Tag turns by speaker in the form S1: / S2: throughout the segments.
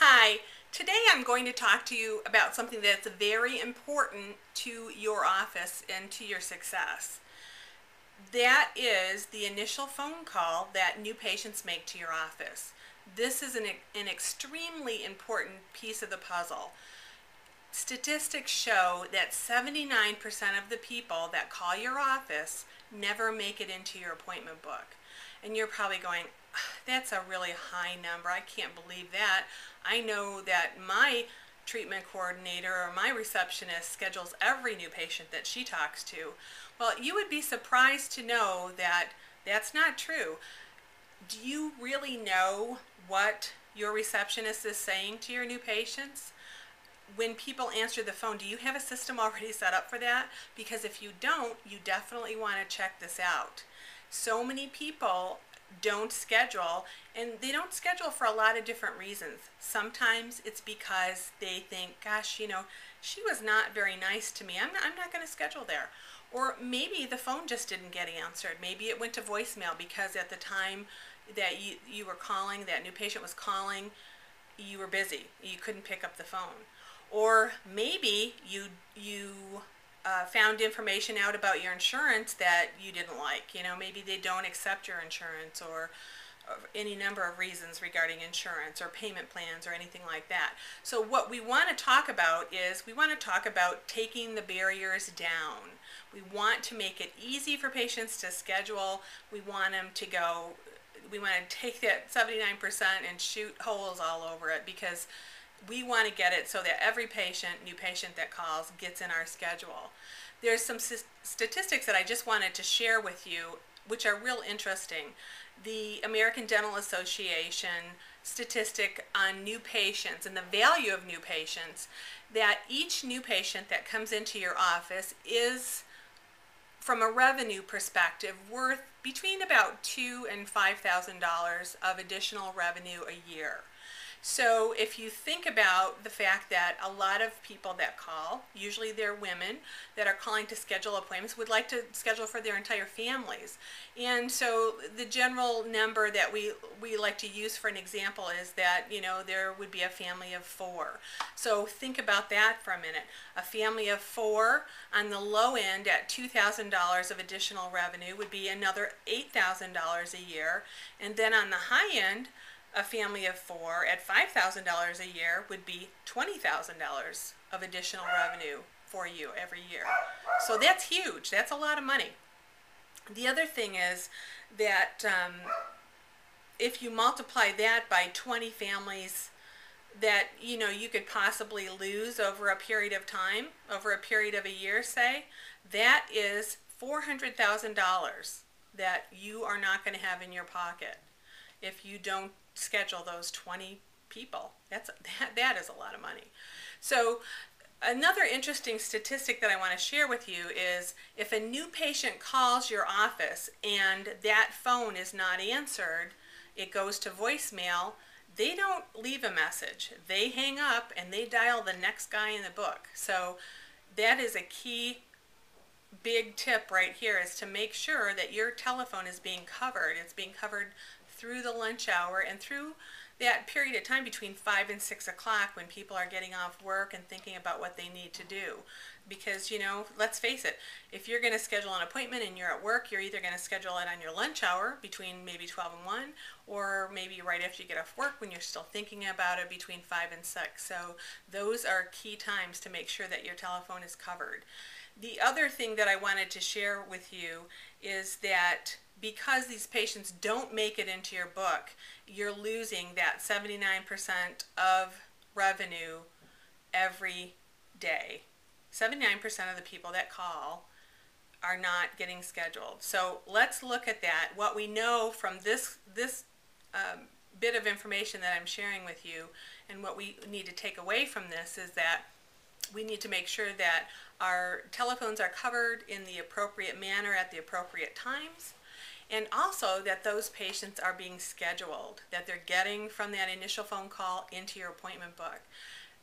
S1: Hi, today I'm going to talk to you about something that's very important to your office and to your success. That is the initial phone call that new patients make to your office. This is an extremely important piece of the puzzle. Statistics show that 79% of the people that call your office never make it into your appointment book. And you're probably going, that's a really high number. I can't believe that. I know that my treatment coordinator or my receptionist schedules every new patient that she talks to. Well, you would be surprised to know that that's not true. Do you really know what your receptionist is saying to your new patients? When people answer the phone, do you have a system already set up for that? Because if you don't, you definitely want to check this out. So many people don't schedule, and they don't schedule for a lot of different reasons. Sometimes it's because they think, gosh, she was not very nice to me. I'm not going to schedule there. Or maybe the phone just didn't get answered. Maybe it went to voicemail because at the time that you were calling, that new patient was calling, you were busy. You couldn't pick up the phone. Or maybe you found information out about your insurance that you didn't like. Maybe they don't accept your insurance, or any number of reasons regarding insurance or payment plans or anything like that. So what we want to talk about is we want to talk about taking the barriers down. We want to make it easy for patients to schedule. We want to take that 79% and shoot holes all over it, because we want to get it so that every new patient that calls gets in our schedule. There's some statistics that I just wanted to share with you, which are real interesting. The American Dental Association statistic on new patients and the value of new patients, that each new patient that comes into your office is, from a revenue perspective, worth between about $2,000 and $5,000 of additional revenue a year. So if you think about the fact that a lot of people that call, usually they're women that are calling to schedule appointments, would like to schedule for their entire families. And so the general number that we like to use for an example is that, there would be a family of 4. So think about that for a minute. A family of 4 on the low end at $2,000 of additional revenue would be another $8,000 a year. And then on the high end, a family of 4 at $5,000 a year would be $20,000 of additional revenue for you every year. So that's huge. That's a lot of money. The other thing is that if you multiply that by 20 families that you could possibly lose over a period of time, over a period of a year, say, that is $400,000 that you are not going to have in your pocket if you don't schedule those 20 people. That is a lot of money. So another interesting statistic that I want to share with you is if a new patient calls your office and that phone is not answered, it goes to voicemail, they don't leave a message. They hang up and they dial the next guy in the book. So that is a key big tip right here, is to make sure that your telephone is being covered. It's being covered through the lunch hour and through that period of time between 5 and 6 o'clock when people are getting off work and thinking about what they need to do. Because, let's face it, if you're going to schedule an appointment and you're at work, you're either going to schedule it on your lunch hour between maybe 12 and 1, or maybe right after you get off work when you're still thinking about it between 5 and 6. So those are key times to make sure that your telephone is covered. The other thing that I wanted to share with you is that because these patients don't make it into your book, you're losing that 79% of revenue every day. 79% of the people that call are not getting scheduled. So let's look at that. What we know from this bit of information that I'm sharing with you, and what we need to take away from this, is that we need to make sure that our telephones are covered in the appropriate manner at the appropriate times, and also that those patients are being scheduled, that they're getting from that initial phone call into your appointment book.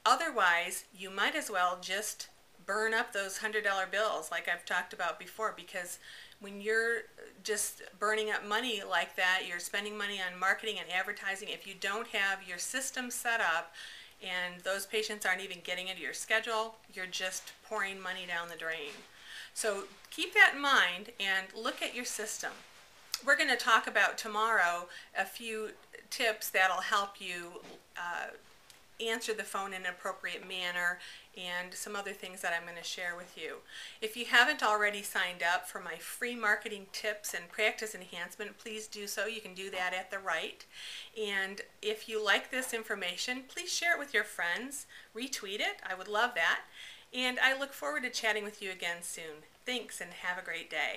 S1: Otherwise, you might as well just burn up those $100 bills like I've talked about before, because when you're just burning up money like that, you're spending money on marketing and advertising, if you don't have your system set up and those patients aren't even getting into your schedule, you're just pouring money down the drain. So keep that in mind and look at your system. We're going to talk about tomorrow a few tips that'll help you answer the phone in an appropriate manner, and some other things that I'm going to share with you. If you haven't already signed up for my free marketing tips and practice enhancement, please do so. You can do that at the right. And if you like this information, please share it with your friends, retweet it. I would love that. And I look forward to chatting with you again soon. Thanks, and have a great day.